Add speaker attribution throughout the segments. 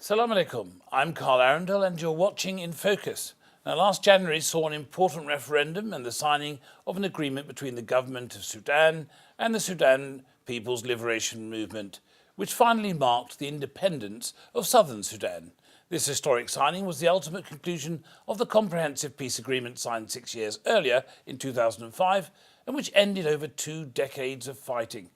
Speaker 1: Salam alaikum. I'm Carl Arrindell and you're watching In Focus. Now, last January saw an important referendum and the signing of an agreement between the government of Sudan and the Sudan People's Liberation Movement, which finally marked the independence of southern Sudan. This historic signing was the ultimate conclusion of the comprehensive peace agreement signed 6 years earlier in 2005 and which ended over 2 decades of fighting.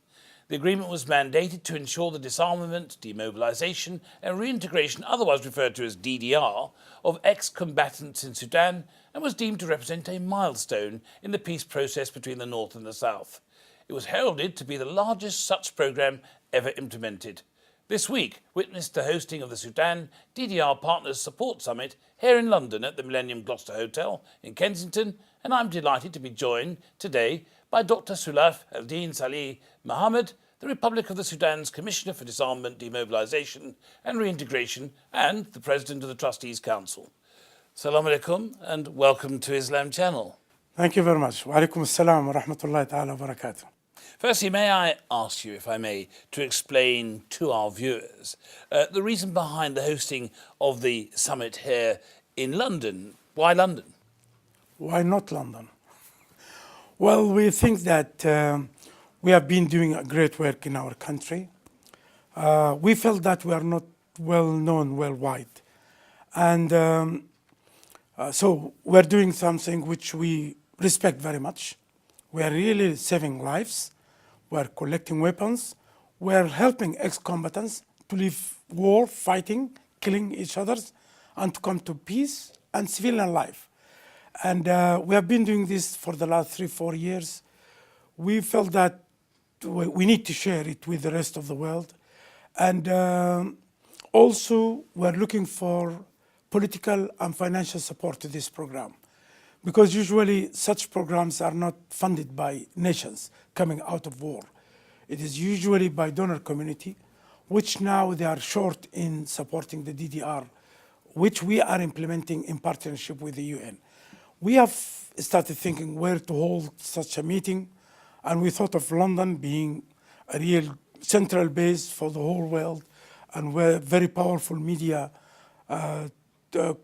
Speaker 1: The agreement was mandated to ensure the disarmament, demobilisation and reintegration, otherwise referred to as DDR, of ex-combatants in Sudan and was deemed to represent a milestone in the peace process between the North and the South. It was heralded to be the largest such programme ever implemented. This week witnessed the hosting of the Sudan DDR Partners Support Summit here in London at the Millennium Gloucester Hotel in Kensington, and I'm delighted to be joined today by Dr. Sulafedeen Salih Mohamed, the Republic of the Sudan's Commissioner for Disarmament, Demobilisation and Reintegration and the President of the Trustees Council. Salam alaikum and welcome to Islam Channel.
Speaker 2: Thank you very much. Wa alaikum assalam wa rahmatullahi ta'ala wa barakatuh.
Speaker 1: Firstly, may I ask you, if I may, to explain to our viewers the reason behind the hosting of the summit here in London. Why London?
Speaker 2: Why not London? Well, we think that we have been doing a great work in our country. We felt that we are not well known worldwide. And so we're doing something which we respect very much. We are really saving lives. We're collecting weapons. We're helping ex-combatants to leave war, fighting, killing each other, and to come to peace and civilian life. And we have been doing this for the last 3-4 years. We felt that we need to share it with the rest of the world. And also, we're looking for political and financial support to this program. Because usually such programs are not funded by nations coming out of war. It is usually by donor community, which now they are short in supporting the DDR, which we are implementing in partnership with the UN. We have started thinking where to hold such a meeting, and we thought of London being a real central base for the whole world, and we're very powerful media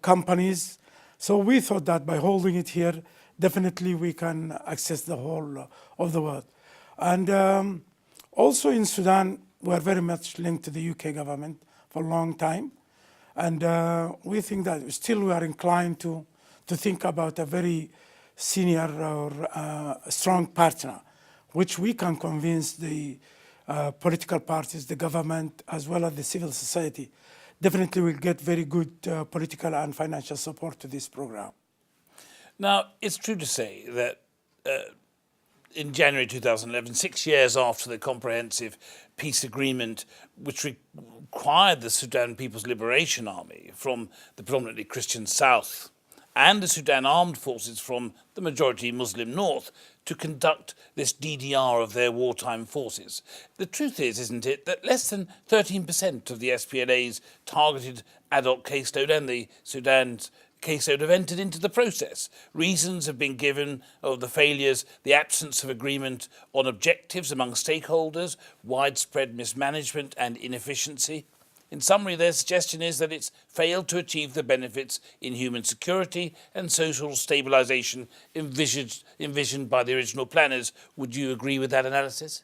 Speaker 2: companies. So we thought that by holding it here, definitely we can access the whole of the world. And also in Sudan, we're very much linked to the UK government for a long time. And we think that still we are inclined to think about a very senior or strong partner, which we can convince the political parties, the government, as well as the civil society. Definitely we'll get very good political and financial support to this program.
Speaker 1: Now, it's true to say that in January 2011, 6 years after the comprehensive peace agreement, which required the Sudan People's Liberation Army from the predominantly Christian south and the Sudan armed forces from the majority Muslim north to conduct this DDR of their wartime forces. The truth is, isn't it, that less than 13% of the SPLA's targeted adult caseload and the Sudan's caseload have entered into the process. Reasons have been given of the failures, the absence of agreement on objectives among stakeholders, widespread mismanagement and inefficiency. In summary, their suggestion is that it's failed to achieve the benefits in human security and social stabilisation envisioned by the original planners. Would you agree with that analysis?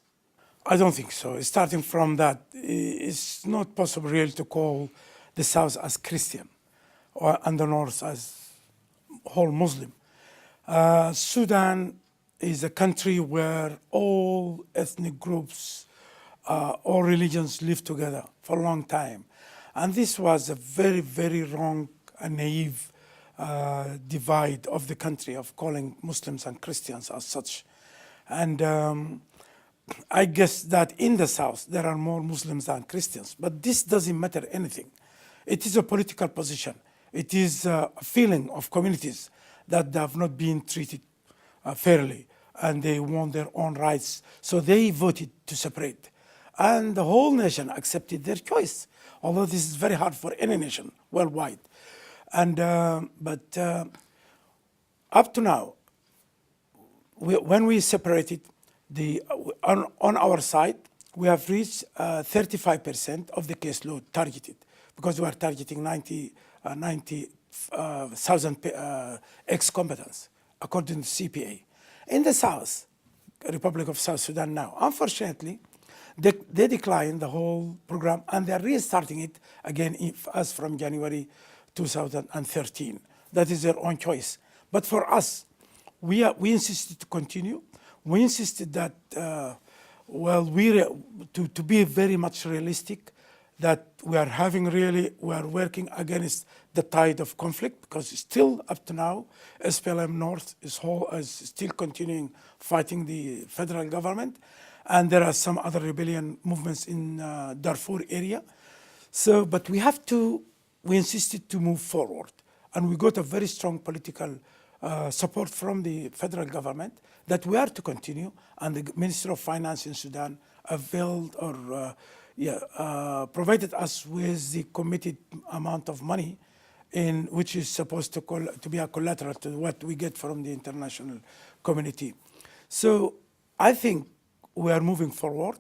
Speaker 2: I don't think so. Starting from that, it's not possible really to call the South as Christian and the North as whole Muslim. Sudan is a country where all ethnic groups, all religions live together for a long time. And this was a very, very wrong and naive divide of the country of calling Muslims and Christians as such. And I guess that in the South there are more Muslims than Christians, but this doesn't matter anything. It is a political position. It is a feeling of communities that they have not been treated fairly and they want their own rights. So they voted to separate. And the whole nation accepted their choice, although this is very hard for any nation worldwide. And but up to now, when we separated, on our side, we have reached 35% of the caseload targeted because we are targeting 90,000 ex-combatants, according to CPA. In the south, Republic of South Sudan now, unfortunately, they declined the whole program and they're restarting it again as from January 2013. That is their own choice. But for us, we insisted to continue. We insisted that, to be very much realistic, that we are working against the tide of conflict, because still up to now, SPLM North is still continuing fighting the federal government. And there are some other rebellion movements in Darfur area. So, but we insisted to move forward. And we got a very strong political support from the federal government that we are to continue. And the Minister of Finance in Sudan provided us with the committed amount of money which is supposed to be a collateral to what we get from the international community. So I think we are moving forward.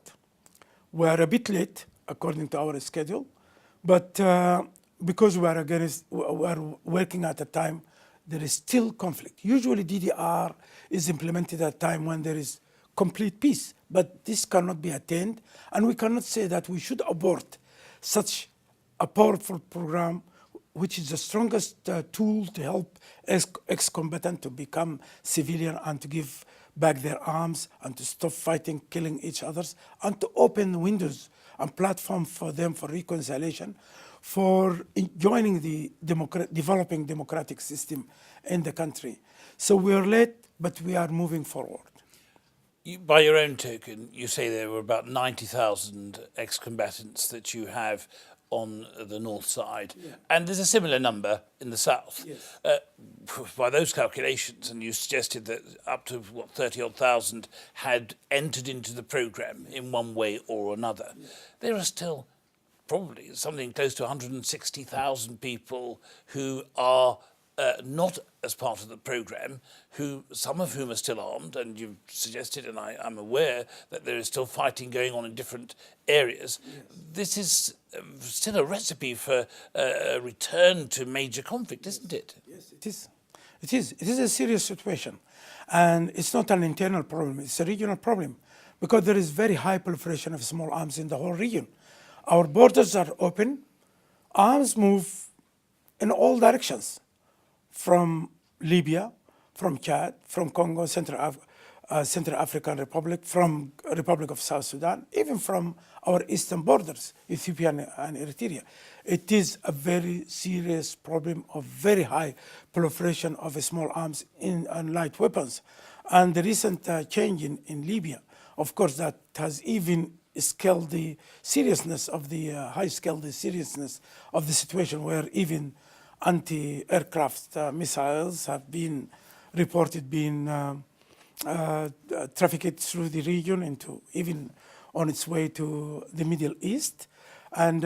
Speaker 2: We are a bit late according to our schedule, but because we are working at a time there is still conflict. Usually DDR is implemented at a time when there is complete peace, but this cannot be attained, and we cannot say that we should abort such a powerful program, which is the strongest tool to help ex-combatants to become civilian and to give back their arms and to stop fighting, killing each other, and to open windows and platform for them for reconciliation, for joining the developing democratic system in the country. So we are late, but we are moving forward.
Speaker 1: By your own token, you say there were about 90,000 ex-combatants that you have on the north side, and there's a similar number in the south.
Speaker 2: Yes.
Speaker 1: By those calculations, and you suggested that up to 30-odd thousand had entered into the program in one way or another. There are still probably something close to 160,000 people who are not as part of the program, some of whom are still armed, and you've suggested, and I'm aware, that there is still fighting going on in different areas. Yes. This is still a recipe for a return to major conflict, isn't it?
Speaker 2: Yes, it is. It is. It is a serious situation. And it's not an internal problem, it's a regional problem, because there is very high proliferation of small arms in the whole region. Our borders are open, arms move in all directions, from Libya, from Chad, from Congo, Central African Republic, from Republic of South Sudan, even from our eastern borders, Ethiopia and Eritrea. It is a very serious problem of very high proliferation of small arms and light weapons. And the recent change in Libya, of course, that has even scaled the seriousness of the seriousness of the situation, where even anti-aircraft missiles have been reported being trafficked through the region even on its way to the Middle East and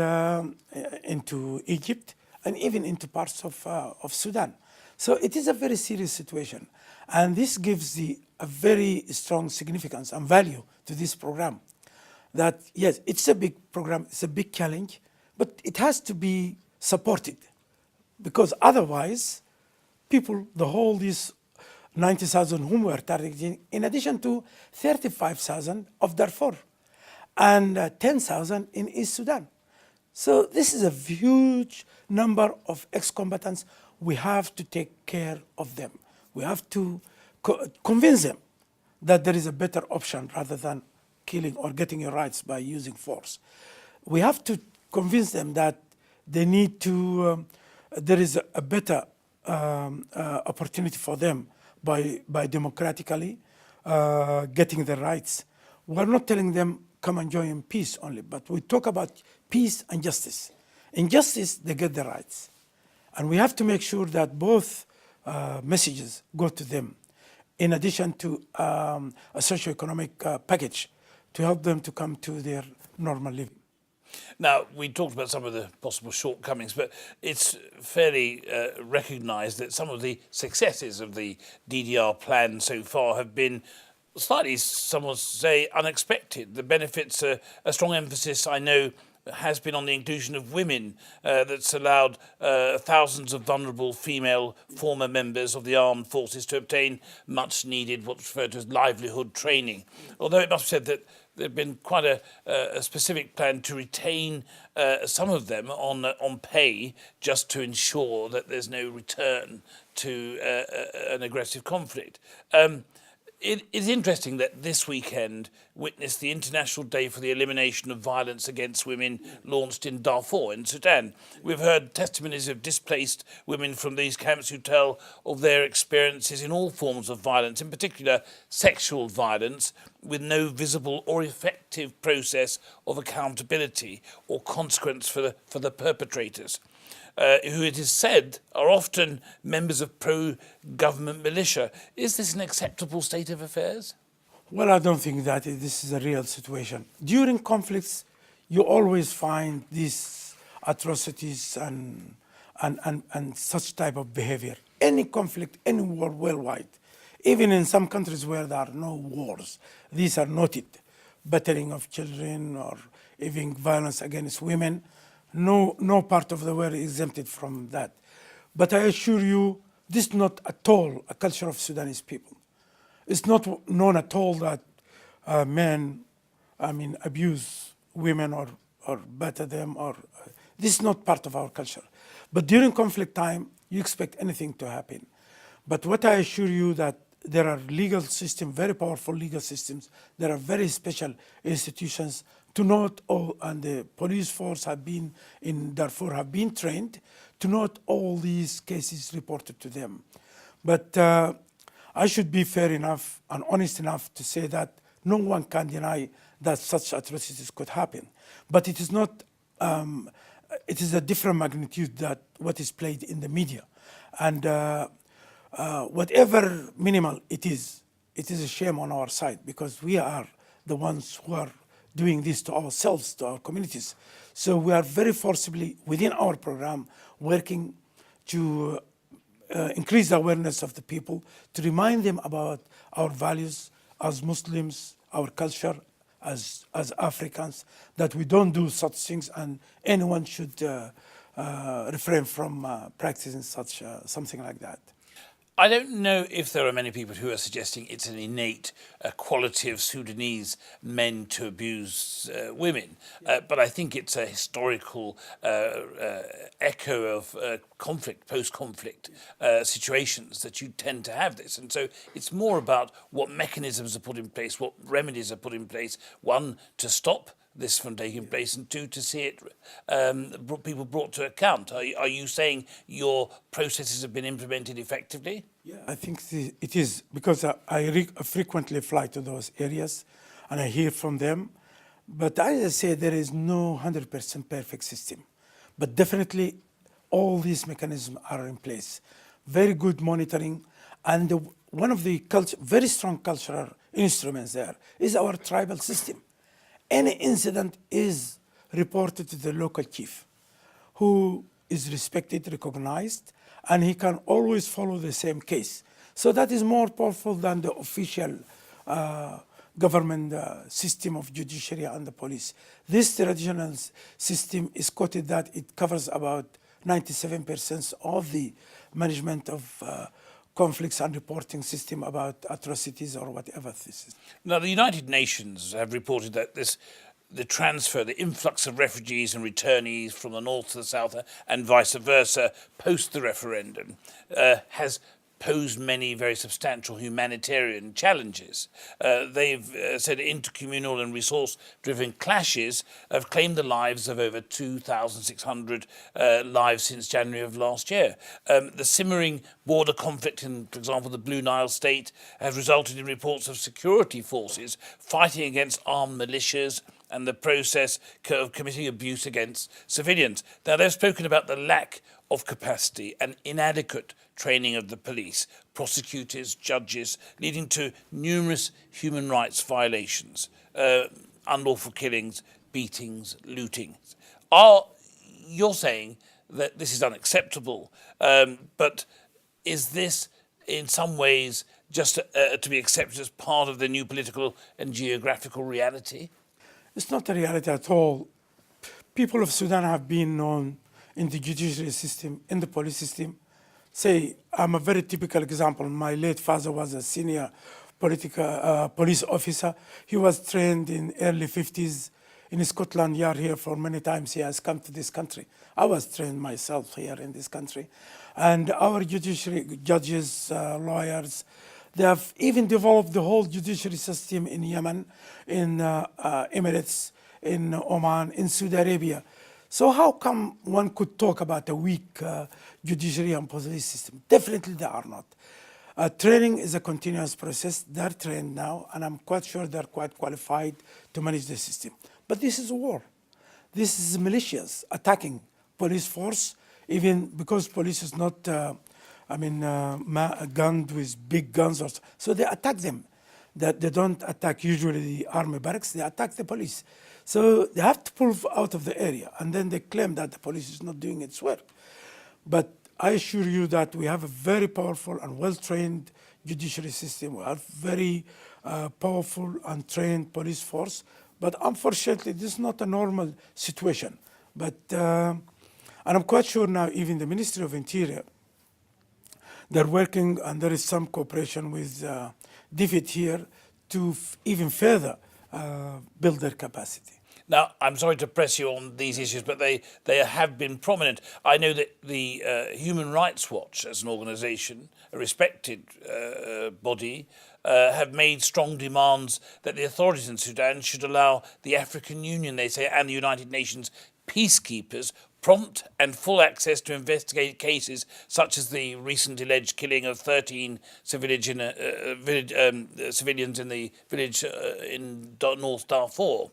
Speaker 2: into Egypt and even into parts of Sudan. So it is a very serious situation, and this gives a very strong significance and value to this program. That yes, it's a big program, it's a big challenge, but it has to be supported. Because otherwise, these 90,000 whom we are targeting, in addition to 35,000 of Darfur and 10,000 in East Sudan. So this is a huge number of ex-combatants. We have to take care of them. We have to convince them that there is a better option rather than killing or getting your rights by using force. We have to convince them that they need to there is a better opportunity for them by democratically getting their rights. We're not telling them come and join in peace only, but we talk about peace and justice. In justice, they get their rights. And we have to make sure that both messages go to them, in addition to a socio-economic package to help them to come to their normal living.
Speaker 1: Now, we talked about some of the possible shortcomings, but it's fairly recognised that some of the successes of the DDR plan so far have been slightly, some would say, unexpected. The benefits are a strong emphasis, I know, has been on the inclusion of women that's allowed thousands of vulnerable female former members of the armed forces to obtain much needed what's referred to as livelihood training. Although it must be said that there have been quite a specific plan to retain some of them on pay just to ensure that there's no return to an aggressive conflict. It is interesting that this weekend witnessed the International Day for the Elimination of Violence Against Women launched in Darfur in Sudan. We've heard testimonies of displaced women from these camps who tell of their experiences in all forms of violence, in particular sexual violence, with no visible or effective process of accountability or consequence for the perpetrators. Who it is said are often members of pro-government militia. Is this an acceptable state of affairs?
Speaker 2: Well, I don't think that this is a real situation. During conflicts, you always find these atrocities and such type of behavior. Any conflict, any war worldwide, even in some countries where there are no wars, these are noted. Battering of children or even violence against women. No part of the world is exempted from that. But I assure you, this is not at all a culture of Sudanese people. It's not known at all that men, abuse women or batter them. This is not part of our culture. But during conflict time, you expect anything to happen. But what I assure you that there are legal systems, very powerful legal systems. There are very special institutions to note all, and the police force have been in Darfur have been trained to note all these cases reported to them. But I should be fair enough and honest enough to say that no one can deny that such atrocities could happen. But it is not, it is a different magnitude that what is played in the media. And whatever minimal it is a shame on our side because we are the ones who are doing this to ourselves, to our communities. So we are very forcibly within our program working to increase the awareness of the people, to remind them about our values as Muslims, our culture as Africans, that we don't do such things and anyone should refrain from practicing such something like that.
Speaker 1: I don't know if there are many people who are suggesting it's an innate quality of Sudanese men to abuse women, but I think it's a historical echo of conflict, post-conflict situations that you tend to have this. And so it's more about what mechanisms are put in place, what remedies are put in place, one, to stop this from taking place, and two, to see it people brought to account. Are you saying your processes have been implemented effectively?
Speaker 2: Yeah, I think it is, because I frequently fly to those areas and I hear from them. But as I say, there is no 100% perfect system. But definitely all these mechanisms are in place. Very good monitoring. And one of the very strong cultural instruments there is our tribal system. Any incident is reported to the local chief, who is respected, recognized, and he can always follow the same case. So that is more powerful than the official government system of judiciary and the police. This traditional system is quoted that it covers about 97% of the management of conflicts and reporting system about atrocities or whatever this is.
Speaker 1: Now, the United Nations have reported that the influx of refugees and returnees from the north to the south and vice versa post the referendum has posed many very substantial humanitarian challenges. They've said intercommunal and resource-driven clashes have claimed the lives of over 2,600 lives since January of last year. The simmering border conflict in, for example, the Blue Nile state has resulted in reports of security forces fighting against armed militias and the process of committing abuse against civilians. Now, they've spoken about the lack of capacity and inadequate training of the police, prosecutors, judges, leading to numerous human rights violations, unlawful killings, beatings, looting. You're saying that this is unacceptable, but is this in some ways just to be accepted as part of the new political and geographical reality?
Speaker 2: It's not a reality at all. people of Sudan have been known in the judiciary system, in the police system. Say, I'm a very typical example. My late father was a senior police officer. He was trained in early 50s in Scotland Yard here for many times. He has come to this country. I was trained myself here in this country. And our judiciary judges, lawyers, they have even developed the whole judiciary system in Yemen, in Emirates, in Oman, in Saudi Arabia. So how come one could talk about a weak judiciary and police system? Definitely they are not. Training is a continuous process. They're trained now, and I'm quite sure they're quite qualified to manage the system. But this is a war. This is militias attacking police force, even because police is not, gunned with big guns. So they attack them. That they don't attack usually the army barracks, they attack the police. So they have to pull out of the area, and then they claim that the police is not doing its work. But I assure you that we have a very powerful and well-trained judiciary system. We have very powerful and trained police force. But unfortunately, this is not a normal situation. But and I'm quite sure now even the Ministry of Interior, they're working, and there is some cooperation with DFID here to even further build their capacity.
Speaker 1: Now, I'm sorry to press you on these issues, but they have been prominent. I know that the Human Rights Watch, as an organisation, a respected body, have made strong demands that the authorities in Sudan should allow the African Union, they say, and the United Nations peacekeepers prompt and full access to investigate cases such as the recent alleged killing of 13 civilians in the village in North Darfur.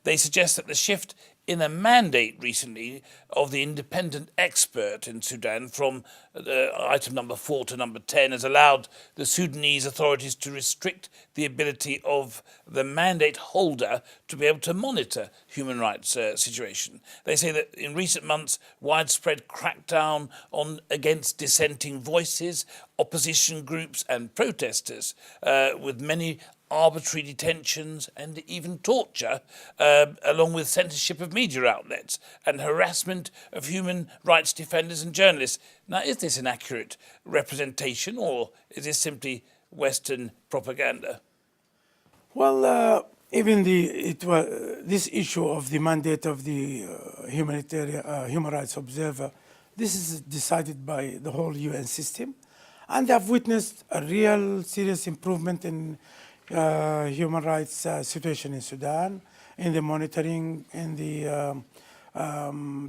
Speaker 1: They suggest that the shift in a mandate recently of the independent expert in Sudan from item number 4 to number 10 has allowed the Sudanese authorities to restrict the ability of the mandate holder to be able to monitor human rights situation. They say that in recent months, widespread crackdown against dissenting voices, opposition groups and protesters, with many arbitrary detentions and even torture, along with censorship of media outlets and harassment of human rights defenders and journalists. Now, is this an accurate representation, or is this simply Western propaganda?
Speaker 2: Well, even this issue of the mandate of the human rights observer, this is decided by the whole UN system, and they have witnessed a real serious improvement in human rights situation in Sudan, in the monitoring, in the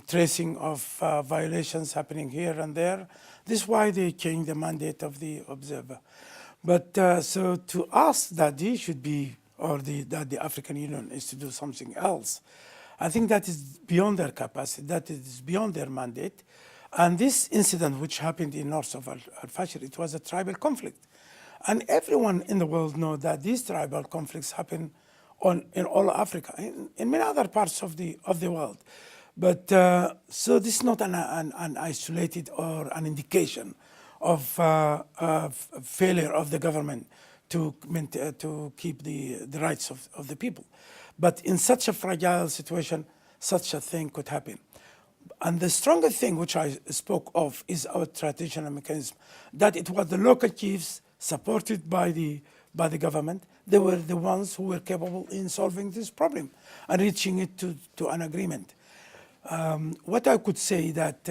Speaker 2: tracing of violations happening here and there. This is why they changed the mandate of the observer. But so to ask that they should be, or that the African Union is to do something else, I think that is beyond their capacity, that is beyond their mandate. And this incident which happened in north of Al-Fashir, it was a tribal conflict. And everyone in the world knows that these tribal conflicts happen in all Africa, in many other parts of the world. But so this is not an isolated or an indication of failure of the government to keep the rights of the people. But in such a fragile situation, such a thing could happen. And the strongest thing which I spoke of is our traditional mechanism, that it was the local chiefs supported by the government. They were the ones who were capable in solving this problem and reaching it to an agreement. What I could say that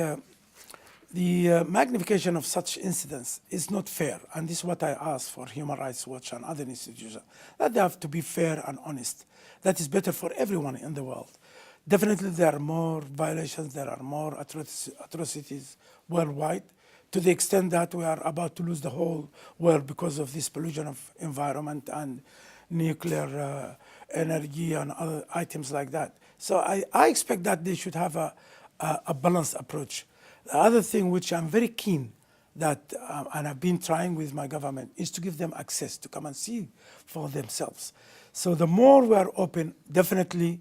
Speaker 2: the magnification of such incidents is not fair, and this is what I ask for Human Rights Watch and other institutions, that they have to be fair and honest. That is better for everyone in the world. Definitely there are more violations, there are more atrocities worldwide, to the extent that we are about to lose the whole world because of this pollution of environment and nuclear energy and other items like that. So I expect that they should have a balanced approach. The other thing which I'm very keen that, and I've been trying with my government, is to give them access to come and see for themselves. So the more we are open, definitely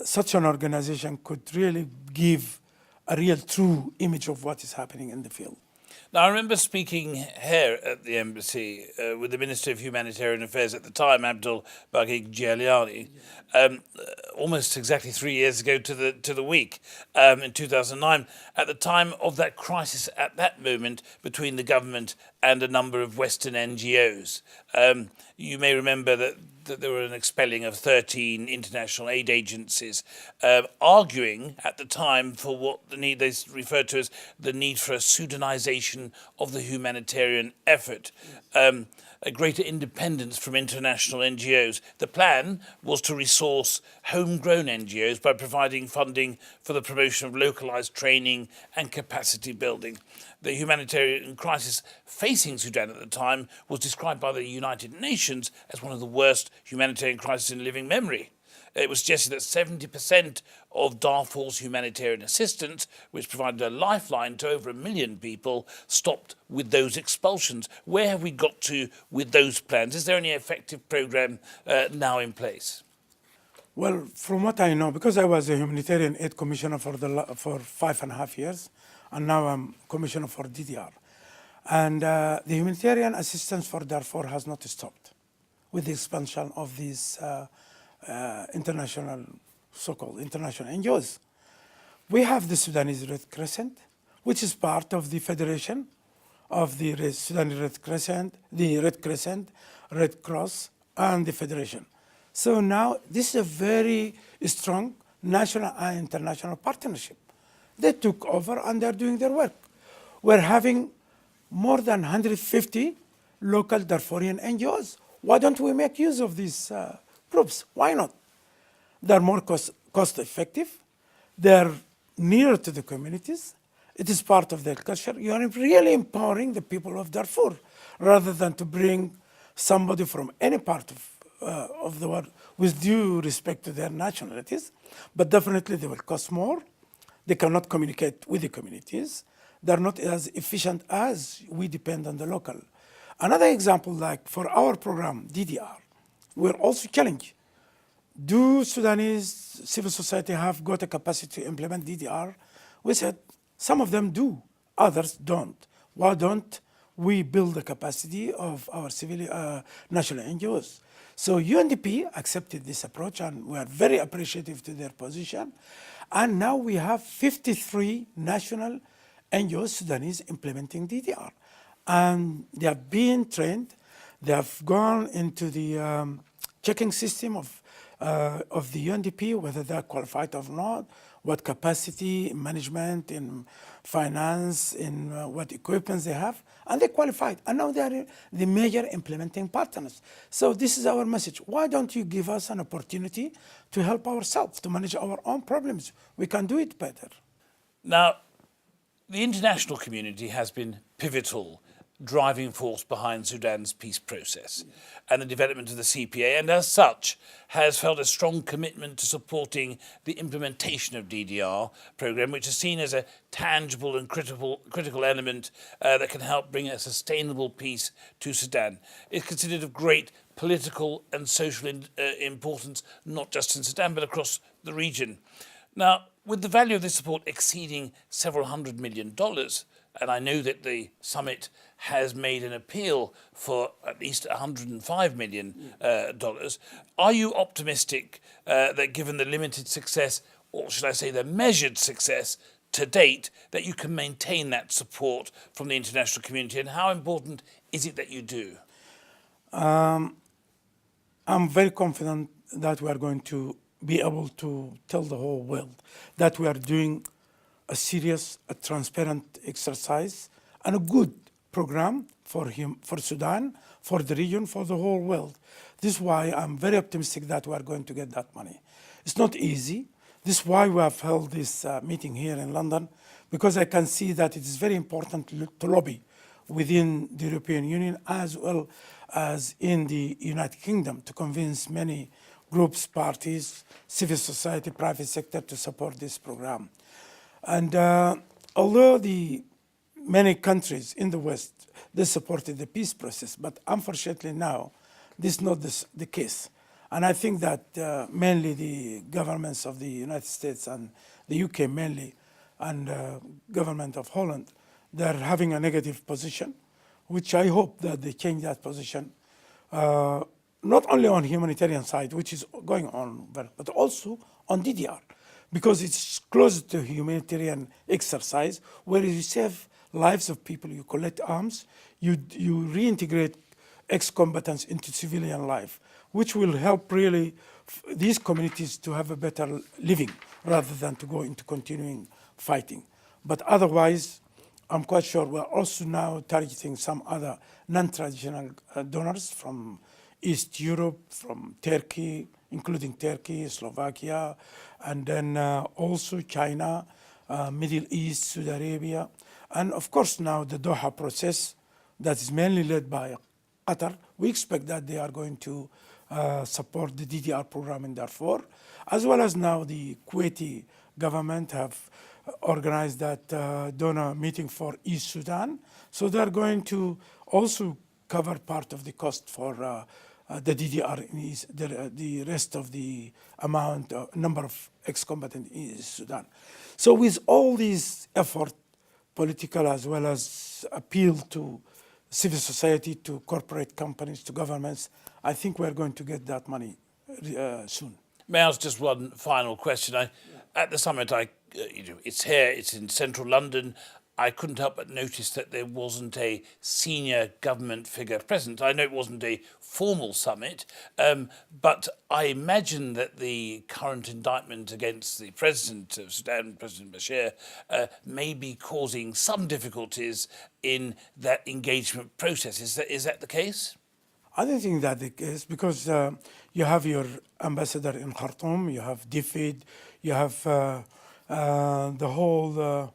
Speaker 2: such an organization could really give a real true image of what is happening in the field.
Speaker 1: Now, I remember speaking here at the embassy with the Minister of Humanitarian Affairs at the time, Abdul Baghig Giuliani, almost exactly 3 years ago to the week, in 2009, at the time of that crisis at that moment between the government and a number of Western NGOs. You may remember that there were an expelling of 13 international aid agencies, arguing at the time for what the need they referred to as the need for a Sudanization of the humanitarian effort, a greater independence from international NGOs. The plan was to resource homegrown NGOs by providing funding for the promotion of localized training and capacity building. The humanitarian crisis facing Sudan at the time was described by the United Nations as one of the worst humanitarian crises in living memory. It was suggested that 70% of Darfur's humanitarian assistance, which provided a lifeline to over 1 million people, stopped with those expulsions. Where have we got to with those plans? Is there any effective program now in place?
Speaker 2: Well, from what I know, because I was a humanitarian aid commissioner for 5.5 years, and now I'm commissioner for DDR. And the humanitarian assistance for Darfur has not stopped with the expansion of these international, so-called international NGOs. We have the Sudanese Red Crescent, which is part of the Federation of the Sudanese Red Crescent, the Red Crescent, Red Cross, and the Federation. So now this is a very strong national and international partnership. They took over and they're doing their work. We're having more than 150 local Darfurian NGOs. Why don't we make use of these groups? Why not? They're more cost effective. They're nearer to the communities. It is part of their culture. You are really empowering the people of Darfur rather than to bring somebody from any part of the world with due respect to their nationalities. But definitely they will cost more. They cannot communicate with the communities. They're not as efficient as we depend on the local. Another example, like for our program, DDR, we're also challenged. Do Sudanese civil society have got a capacity to implement DDR? We said some of them do, others don't. Why don't we build the capacity of our civil national NGOs? So UNDP accepted this approach and we are very appreciative to their position. And now we have 53 national NGOs, Sudanese, implementing DDR. And they have been trained. They have gone into the checking system of the UNDP, whether they're qualified or not, what capacity, management, in finance, in what equipment they have, and they qualified. And now they are the major implementing partners. So this is our message. Why don't you give us an opportunity to help ourselves, to manage our own problems? We can do it better.
Speaker 1: Now, the international community has been pivotal driving force behind Sudan's peace process and the development of the CPA, and as such has felt a strong commitment to supporting the implementation of DDR program, which is seen as a tangible and critical element that can help bring a sustainable peace to Sudan. It's considered of great political and social importance, not just in Sudan, but across the region. Now, with the value of this support exceeding several $100 million, and I know that the summit has made an appeal for at least $105 million, are you optimistic that given the limited success, or should I say the measured success to date, that you can maintain that support from the international community? And how important is it that you do?
Speaker 2: I'm very confident that we are going to be able to tell the whole world that we are doing a serious, a transparent exercise and a good program for Sudan, for the region, for the whole world. This is why I'm very optimistic that we are going to get that money. It's not easy. This is why we have held this meeting here in London, because I can see that it is very important to lobby within the European Union as well as in the United Kingdom to convince many groups, parties, civil society, private sector to support this program. And although the many countries in the West, they supported the peace process, but unfortunately now, this is not the case. And I think that mainly the governments of the United States and the UK mainly, and government of Holland, they're having a negative position, which I hope that they change that position, not only on humanitarian side, which is going on, but also on DDR, because it's close to humanitarian exercise where you save lives of people, you collect arms, you reintegrate ex-combatants into civilian life, which will help really these communities to have a better living rather than to go into continuing fighting. But otherwise, I'm quite sure we're also now targeting some other non-traditional donors from East Europe, from Turkey, including Turkey, Slovakia, and then also China, Middle East, Saudi Arabia, and of course now the Doha process that is mainly led by Qatar. We expect that they are going to support the DDR program in Darfur, as well as now the Kuwaiti government have organized that donor meeting for East Sudan. So they're going to also cover part of the cost for the DDR in the rest of the amount, number of ex-combatants in East Sudan. So with all these effort, political as well as appeal to civil society, to corporate companies, to governments, I think we're going to get that money soon.
Speaker 1: May I ask just one final question? At the summit, it's here, it's in central London. I couldn't help but notice that there wasn't a senior government figure present. I know it wasn't a formal summit, but I imagine that the current indictment against the president of Sudan, President Bashir, may be causing some difficulties in that engagement process. Is that the case?
Speaker 2: I don't think that the case, because you have your ambassador in Khartoum, you have DFID, you have the whole,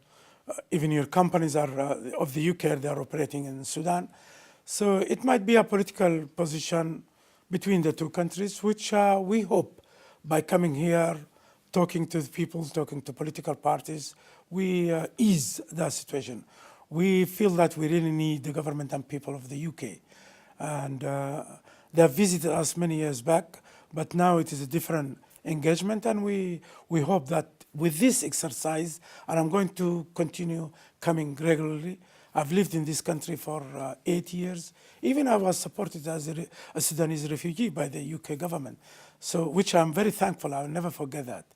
Speaker 2: even your companies are of the UK, they are operating in Sudan. So it might be a political position between the two countries, which we hope by coming here, talking to the people, talking to political parties, we ease that situation. We feel that we really need the government and people of the UK. And they have visited us many years back, but now it is a different engagement, and we hope that with this exercise, and I'm going to continue coming regularly. I've lived in this country for 8 years. Even I was supported as a Sudanese refugee by the UK government, so which I'm very thankful. I'll never forget that,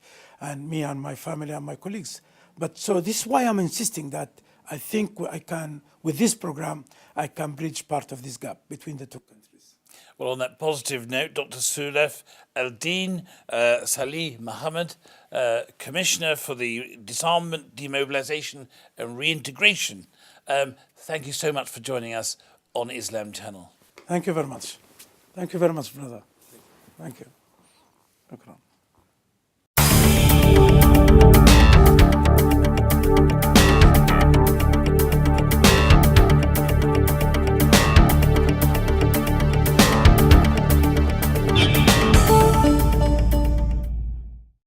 Speaker 2: and me and my family and my colleagues. But so this is why I'm insisting that I think I can, with this program, I can bridge part of this gap between the two countries.
Speaker 1: Well, on that positive note, Dr. Sulafedeen Salih Mohamed, Commissioner for the Disarmament, Demobilisation and Reintegration, thank you so much for joining us on Islam Channel.
Speaker 2: Thank you very much. Thank you very much, brother. Thank you. Shukran.